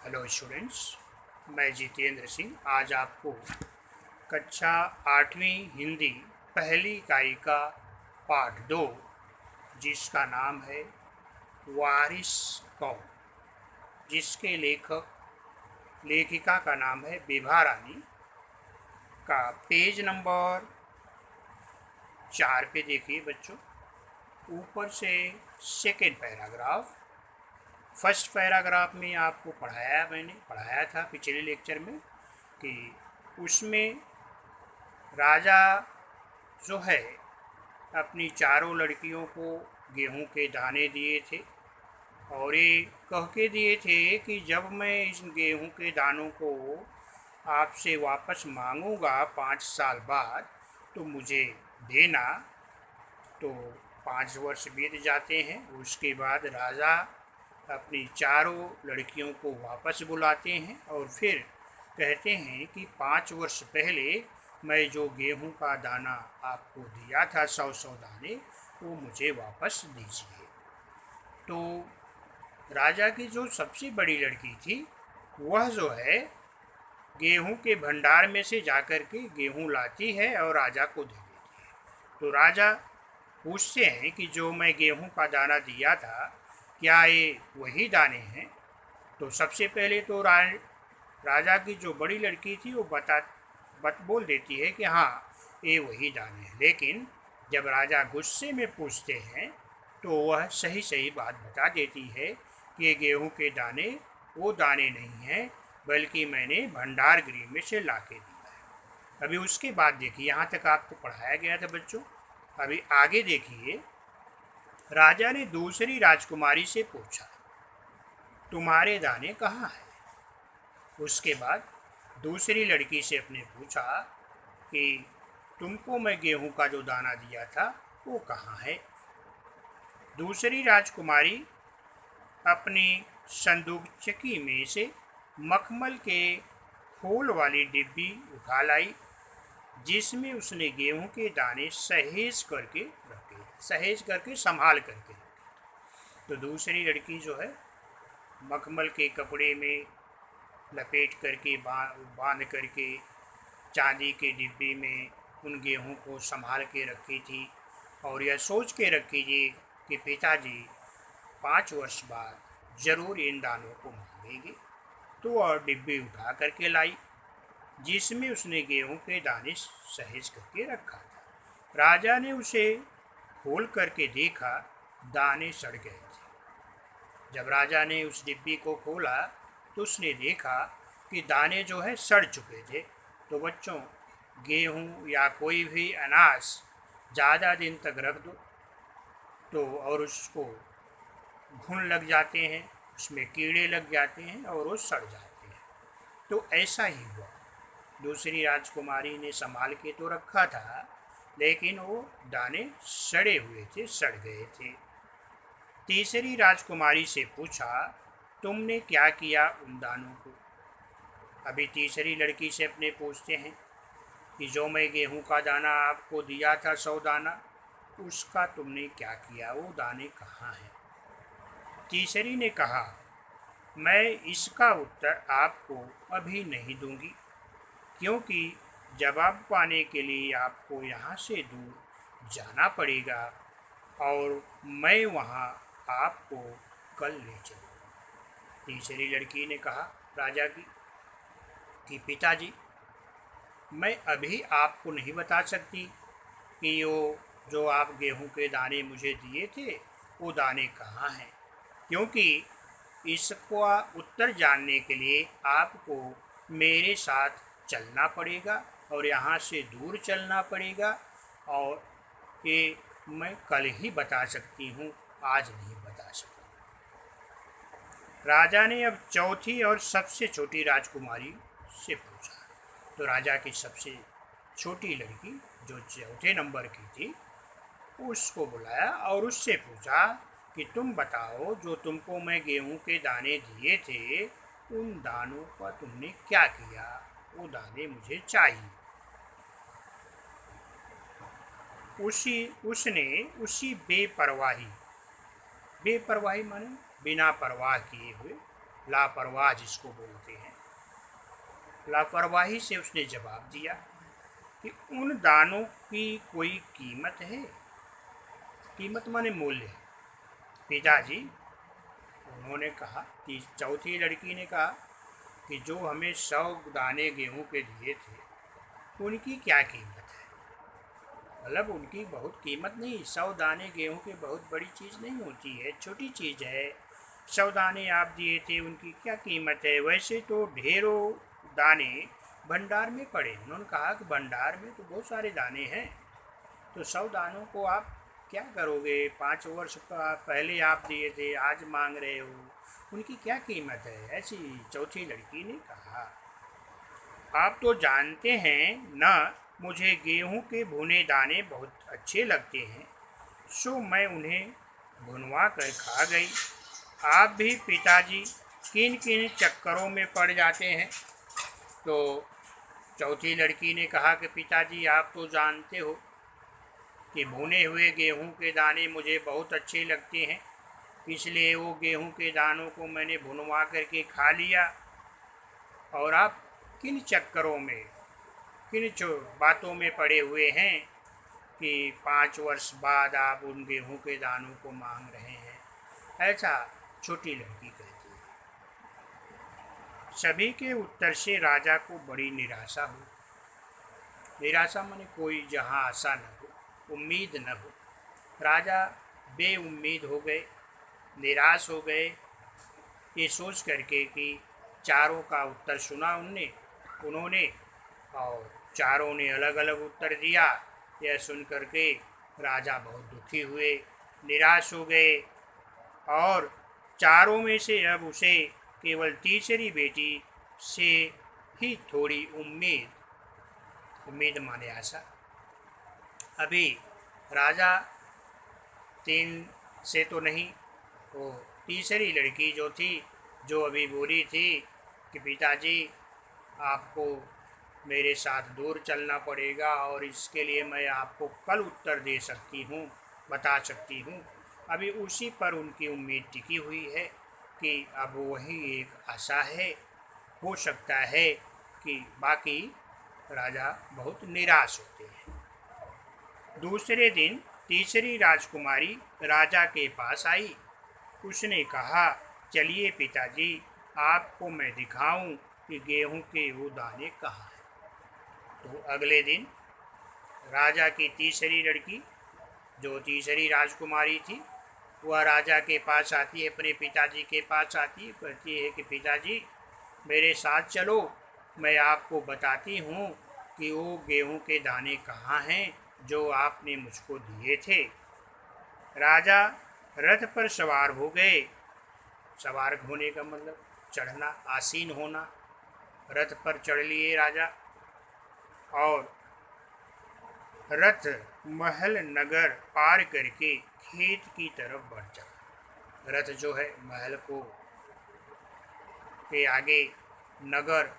Hello students, मैं जितेंद्र सिंह आज आपको कक्षा 8वीं हिंदी पहली इकाई का पाठ 2 जिसका नाम है वारिस कौन, जिसके लेखिका का नाम है विभा रानी, का पेज नंबर 4 पे देखिए बच्चों। ऊपर से सेकेंड पैराग्राफ, फर्स्ट पैराग्राफ में आपको मैंने पढ़ाया था पिछले लेक्चर में कि उसमें राजा जो है अपनी चारों लड़कियों को गेहूं के दाने दिए थे और ये कह के दिए थे कि जब मैं इस गेहूं के दानों को आपसे वापस मांगूंगा 5 साल बाद तो मुझे देना। तो 5 वर्ष बीत जाते हैं। उसके बाद राजा अपनी चारों लड़कियों को वापस बुलाते हैं और फिर कहते हैं कि 5 वर्ष पहले मैं जो गेहूं का दाना आपको दिया था 100 दाने, वो मुझे वापस दीजिए। तो राजा की जो सबसे बड़ी लड़की थी वह जो है गेहूं के भंडार में से जाकर के गेहूं लाती है और राजा को दे देती है। तो राजा पूछते हैं कि जो मैं गेहूं का दाना दिया था क्या ये वही दाने हैं। तो सबसे पहले तो राजा की जो बड़ी लड़की थी वो बोल देती है कि हाँ ये वही दाने हैं। लेकिन जब राजा गुस्से में पूछते हैं तो वह सही सही बात बता देती है कि ये गेहूं के दाने वो दाने नहीं हैं, बल्कि मैंने भंडार गृह में से ला के दिया है। अभी उसके बाद देखिए, यहाँ तक आपको पढ़ाया गया था बच्चों। अभी आगे देखिए, राजा ने दूसरी राजकुमारी से पूछा तुम्हारे दाने कहाँ हैं। उसके बाद दूसरी लड़की से अपने पूछा कि तुमको मैं गेहूं का जो दाना दिया था वो कहाँ है। दूसरी राजकुमारी अपनी संदूकचकी में से मखमल के फूल वाली डिब्बी उठा लाई जिसमें उसने गेहूं के दाने सहेज करके संभाल करके रखे। तो दूसरी लड़की जो है मखमल के कपड़े में लपेट करके बांध करके चांदी के डिब्बे में उन गेहूं को संभाल के रखी थी और यह सोच के रखी थी कि पिताजी 5 वर्ष बाद ज़रूर इन दानों को मांगेंगे। तो वह डिब्बे उठा करके लाई जिसमें उसने गेहूं के दाने सहेज करके रखा था। राजा ने उसे खोल करके देखा, दाने सड़ गए थे। जब राजा ने उस डिब्बी को खोला तो उसने देखा कि दाने जो है सड़ चुके थे। तो बच्चों, गेहूं या कोई भी अनाज ज़्यादा दिन तक रख दो तो और उसको घुन लग जाते हैं, उसमें कीड़े लग जाते हैं और वो सड़ जाते हैं। तो ऐसा ही हुआ। दूसरी राजकुमारी ने संभाल के तो रखा था लेकिन वो दाने सड़े हुए थे, सड़ गए थे। तीसरी राजकुमारी से पूछा तुमने क्या किया उन दानों को। अभी तीसरी लड़की से अपने पूछते हैं कि जो मैं गेहूं का दाना आपको दिया था 100 दाना, उसका तुमने क्या किया, वो दाने कहाँ हैं। तीसरी ने कहा मैं इसका उत्तर आपको अभी नहीं दूंगी, क्योंकि जवाब पाने के लिए आपको यहाँ से दूर जाना पड़ेगा और मैं वहाँ आपको कल ले चलूँगा। तीसरी लड़की ने कहा राजा की कि पिताजी, मैं अभी आपको नहीं बता सकती कि वो जो आप गेहूं के दाने मुझे दिए थे वो दाने कहाँ हैं, क्योंकि इसका उत्तर जानने के लिए आपको मेरे साथ चलना पड़ेगा और यहाँ से दूर चलना पड़ेगा और ये मैं कल ही बता सकती हूँ, आज नहीं बता सकती। राजा ने अब चौथी और सबसे छोटी राजकुमारी से पूछा। तो राजा की सबसे छोटी लड़की जो चौथे नंबर की थी उसको बुलाया और उससे पूछा कि तुम बताओ जो तुमको मैं गेहूं के दाने दिए थे उन दानों का तुमने क्या किया, वो दाने मुझे चाहिए। उसी बेपरवाही माने बिना परवाह किए हुए लापरवाह जिसको बोलते हैं। लापरवाही से उसने जवाब दिया कि उन दानों की कोई कीमत है? कीमत माने मूल्य। पिताजी, उन्होंने कहा कि चौथी लड़की ने कहा कि जो हमें 100 दाने गेहूं के दिए थे उनकी क्या कीमत है? मतलब उनकी बहुत कीमत नहीं, 100 दाने गेहूं की बहुत बड़ी चीज़ नहीं होती है, छोटी चीज़ है। 100 दाने आप दिए थे, उनकी क्या कीमत है? वैसे तो ढेरों दाने भंडार में पड़े। उन्होंने कहा कि भंडार में तो बहुत सारे दाने हैं, तो 100 दानों को आप क्या करोगे? 5 वर्ष पहले आप दिए थे, आज मांग रहे हो, उनकी क्या कीमत है? ऐसी चौथी लड़की ने कहा। आप तो जानते हैं ना, मुझे गेहूं के भुने दाने बहुत अच्छे लगते हैं, सो मैं उन्हें भुनवा कर खा गई। आप भी पिताजी किन किन चक्करों में पड़ जाते हैं? तो चौथी लड़की ने कहा कि पिताजी, आप तो जानते हो कि भुने हुए गेहूं के दाने मुझे बहुत अच्छे लगते हैं, इसलिए वो गेहूं के दानों को मैंने भुनवा करके खा लिया। और आप किन चक्करों में, किन बातों में पड़े हुए हैं कि 5 वर्ष बाद आप उन गेहूं के दानों को मांग रहे हैं? ऐसा छोटी लड़की कहती है। सभी के उत्तर से राजा को बड़ी निराशा हुई। निराशा माने कोई जहाँ आशा न हो, उम्मीद न हो। राजा बेउम्मीद हो गए, निराश हो गए, ये सोच करके कि चारों का उत्तर सुना उन्होंने और चारों ने अलग अलग उत्तर दिया। यह सुन करके राजा बहुत दुखी हुए, निराश हो गए और चारों में से अब उसे केवल तीसरी बेटी से ही थोड़ी उम्मीद माने आशा। अभी राजा 3 से तो नहीं, वो तीसरी लड़की जो थी, जो अभी बोली थी कि पिताजी, आपको मेरे साथ दूर चलना पड़ेगा और इसके लिए मैं आपको कल उत्तर दे सकती हूँ, बता सकती हूँ। अभी उसी पर उनकी उम्मीद टिकी हुई है कि अब वही एक आशा है। हो सकता है कि बाकी राजा बहुत निराश होते हैं। दूसरे दिन तीसरी राजकुमारी राजा के पास आई। उसने कहा, चलिए पिताजी, आपको मैं दिखाऊं कि गेहूं के वो दाने कहाँ हैं। तो अगले दिन राजा की तीसरी लड़की, जो तीसरी राजकुमारी थी, वह राजा के पास आती है, अपने पिताजी के पास आती है, कहती है कि पिताजी, मेरे साथ चलो, मैं आपको बताती हूँ कि वो गेहूं के दाने कहाँ हैं जो आपने मुझको दिए थे। राजा रथ पर सवार हो गए। सवार होने का मतलब चढ़ना, आसीन होना। रथ पर चढ़ लिए राजा और रथ महल नगर पार करके खेत की तरफ बढ़ चला। रथ जो है महल को के आगे नगर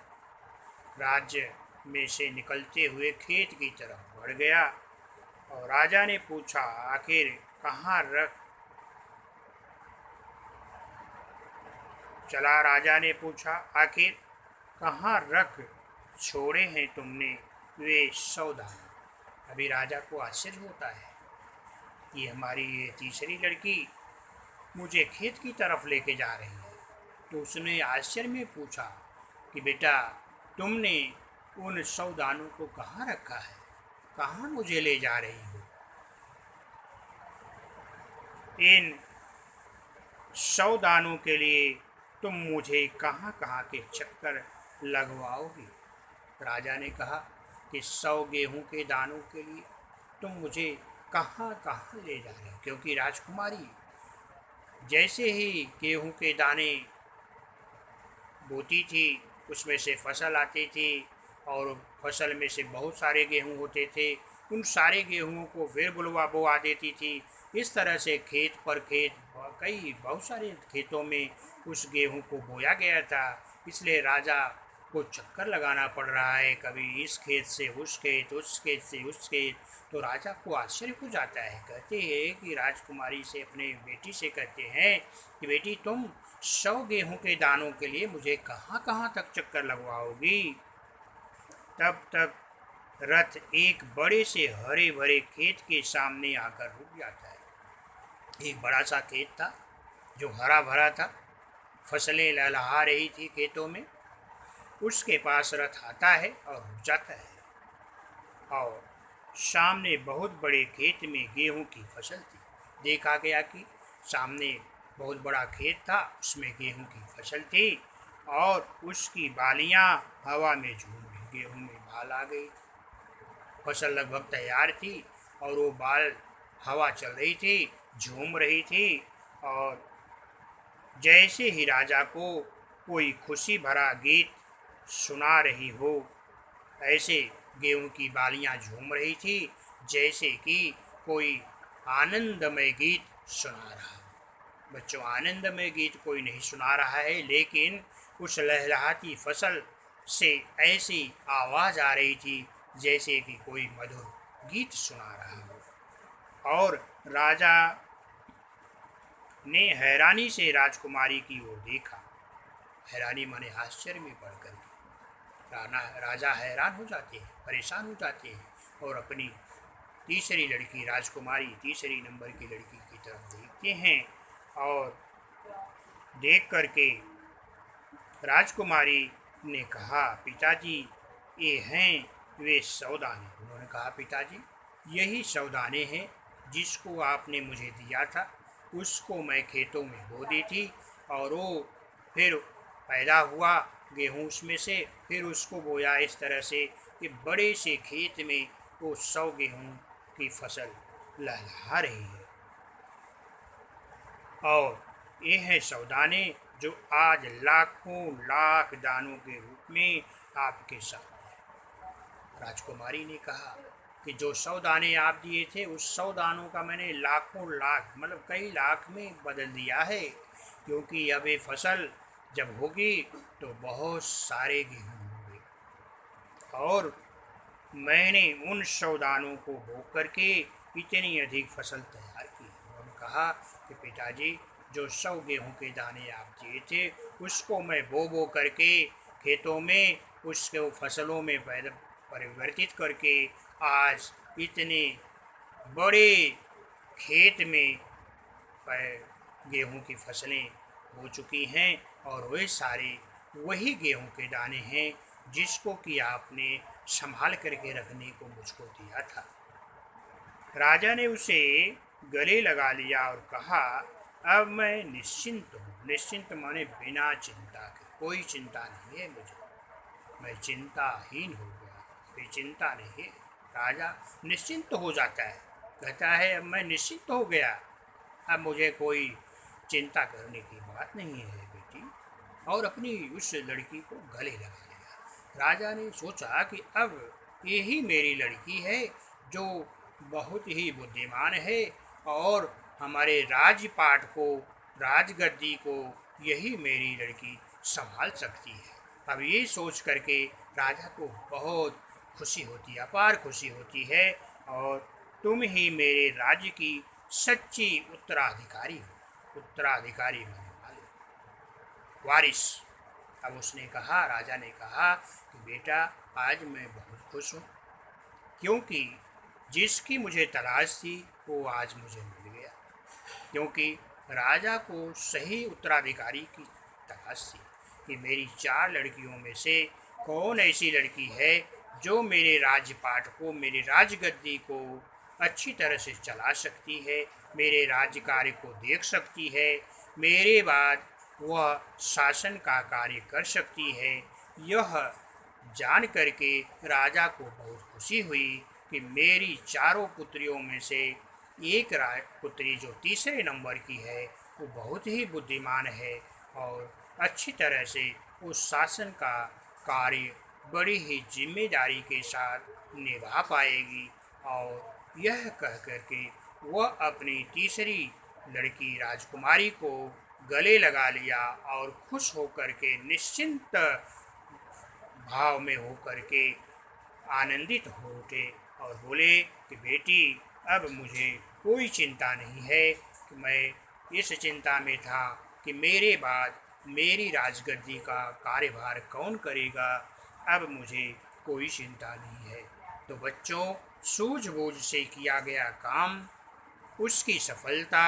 राज्य में से निकलते हुए खेत की तरफ बढ़ गया। और राजा ने पूछा, आखिर कहाँ रख चला? राजा ने पूछा, आखिर कहाँ रख छोड़े हैं तुमने वे 100 दाने? अभी राजा को आश्चर्य होता है कि हमारी ये तीसरी लड़की मुझे खेत की तरफ लेके जा रही है। तो उसने आश्चर्य में पूछा कि बेटा, तुमने उन 100 दानों को कहाँ रखा है? कहाँ मुझे ले जा रही हो? इन 100 दानों के लिए तुम मुझे कहाँ कहाँ के चक्कर लगवाओगी? राजा ने कहा कि 100 गेहूं के दानों के लिए तुम मुझे कहाँ कहाँ ले जा रहे हो? क्योंकि राजकुमारी जैसे ही गेहूं के दाने बोती थी, उसमें से फसल आती थी और फसल में से बहुत सारे गेहूं होते थे। उन सारे गेहूं को फिर बोआ देती थी। इस तरह से खेत पर खेत, बहुत सारे खेतों में उस गेहूं को बोया गया था। इसलिए राजा को चक्कर लगाना पड़ रहा है, कभी इस खेत से उस खेत, उस खेत से उस खेत। तो राजा को आश्चर्य हो जाता है। कहते हैं कि राजकुमारी से, अपने बेटी से कहते हैं कि बेटी, तुम 100 गेहूं के दानों के लिए मुझे कहाँ कहाँ तक चक्कर लगवाओगी। तब तक रथ एक बड़े से हरे भरे खेत के सामने आकर रुक जाता है। एक बड़ा सा खेत था जो हरा भरा था, फसलें लहलहा रही थी खेतों में। उसके पास रथ आता है और रुक जाता है, और सामने बहुत बड़े खेत में गेहूं की फसल थी। देखा गया कि सामने बहुत बड़ा खेत था, उसमें गेहूं की फसल थी, और उसकी बालियां हवा में झूम रही। गेहूं में बाल आ गई, फसल लगभग तैयार थी, और वो बाल हवा चल रही थी, झूम रही थी। और जैसे ही राजा को कोई खुशी भरा गीत सुना रही हो, ऐसे गेहूं की बालियां झूम रही थी, जैसे कि कोई आनंदमय गीत सुना रहा हो। बच्चों, आनंदमय गीत कोई नहीं सुना रहा है, लेकिन उस लहलहाती फसल से ऐसी आवाज़ आ रही थी जैसे कि कोई मधुर गीत सुना रहा हो। और राजा ने हैरानी से राजकुमारी की ओर देखा। हैरानी माने आश्चर्य में पड़ कर राजा हैरान हो जाते हैं, परेशान हो जाते हैं, और अपनी तीसरी लड़की राजकुमारी, तीसरी नंबर की लड़की की तरफ देखते हैं। और देख करके राजकुमारी ने कहा, पिताजी, ये हैं वे 100 दाने। उन्होंने कहा, पिताजी, यही 100 दाने हैं जिसको आपने मुझे दिया था। उसको मैं खेतों में बो दी थी, और वो फिर पैदा हुआ गेहूँ उसमें से। फिर उसको बोया इस तरह से कि बड़े से खेत में वो 100 गेहूँ की फसल लहलहा रही है। और ये हैं 100 दाने जो आज लाखों लाख दानों के रूप में आपके सामने है। राजकुमारी ने कहा कि जो 100 दाने आप दिए थे, उस 100 दानों का मैंने लाखों लाख, मतलब कई लाख में बदल दिया है, क्योंकि अब ये फसल जब होगी तो बहुत सारे गेहूँ होंगे, और मैंने उन 100 दानों को बो करके इतनी अधिक फसल तैयार की। उन्होंने कहा कि पिताजी, जो 100 गेहूं के दाने आप दिए थे, उसको मैं बो करके खेतों में उसके फसलों में परिवर्तित करके आज इतने बड़े खेत में गेहूं की फसलें हो चुकी हैं, और वे सारे वही गेहूं के दाने हैं जिसको कि आपने संभाल करके रखने को मुझको दिया था। राजा ने उसे गले लगा लिया और कहा, अब मैं निश्चिंत हूँ। निश्चिंत माने बिना चिंता के, कोई चिंता नहीं है मुझे, मैं चिंताहीन हो गया, कोई चिंता नहीं है। राजा निश्चिंत हो जाता है, कहता है, अब मैं निश्चिंत हो गया, अब मुझे कोई चिंता करने की बात नहीं है बेटी। और अपनी उस लड़की को गले लगा लिया। राजा ने सोचा कि अब यही मेरी लड़की है जो बहुत ही बुद्धिमान है, और हमारे राजपाट को, राजगद्दी को यही मेरी लड़की संभाल सकती है। अब ये सोच करके राजा को बहुत खुशी होती है, अपार खुशी होती है, और तुम ही मेरे राज्य की सच्ची उत्तराधिकारी हो। उत्तराधिकारी होने वाले, वारिस। अब उसने कहा, राजा ने कहा कि बेटा, आज मैं बहुत खुश हूँ, क्योंकि जिसकी मुझे तलाश थी वो आज मुझे मिल गया। क्योंकि राजा को सही उत्तराधिकारी की तलाश थी कि मेरी 4 लड़कियों में से कौन ऐसी लड़की है जो मेरे राजपाट को, मेरी राजगद्दी को अच्छी तरह से चला सकती है, मेरे राज्य कार्य को देख सकती है, मेरे बाद वह शासन का कार्य कर सकती है। यह जान करके राजा को बहुत खुशी हुई कि मेरी 4 पुत्रियों में से एक पुत्री जो तीसरे नंबर की है, वो बहुत ही बुद्धिमान है, और अच्छी तरह से उस शासन का कार्य बड़ी ही जिम्मेदारी के साथ निभा पाएगी। और यह कह करके वह अपनी तीसरी लड़की राजकुमारी को गले लगा लिया, और खुश होकर के निश्चिंत भाव में होकर के आनंदित हो उठे और बोले कि बेटी, अब मुझे कोई चिंता नहीं है कि मैं इस चिंता में था कि मेरे बाद मेरी राजगद्दी का कार्यभार कौन करेगा। अब मुझे कोई चिंता नहीं है। तो बच्चों, सूझबूझ से किया गया काम, उसकी सफलता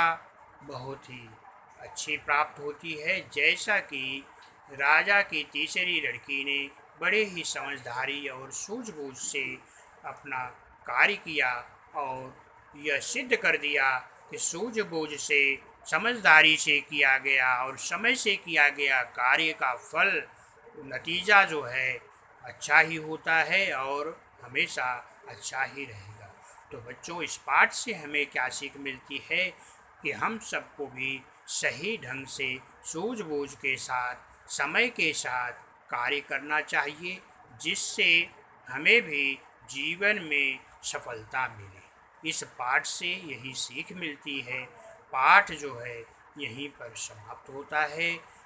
बहुत ही अच्छी प्राप्त होती है। जैसा कि राजा की तीसरी लड़की ने बड़े ही समझदारी और सूझबूझ से अपना कार्य किया और यह सिद्ध कर दिया कि सूझबूझ से, समझदारी से किया गया और समय से किया गया कार्य का फल, नतीजा जो है अच्छा ही होता है और हमेशा अच्छा ही रहेगा। तो बच्चों, इस पाठ से हमें क्या सीख मिलती है कि हम सबको भी सही ढंग से सूझबूझ के साथ, समय के साथ कार्य करना चाहिए, जिससे हमें भी जीवन में सफलता मिले। इस पाठ से यही सीख मिलती है। पाठ जो है यहीं पर समाप्त होता है।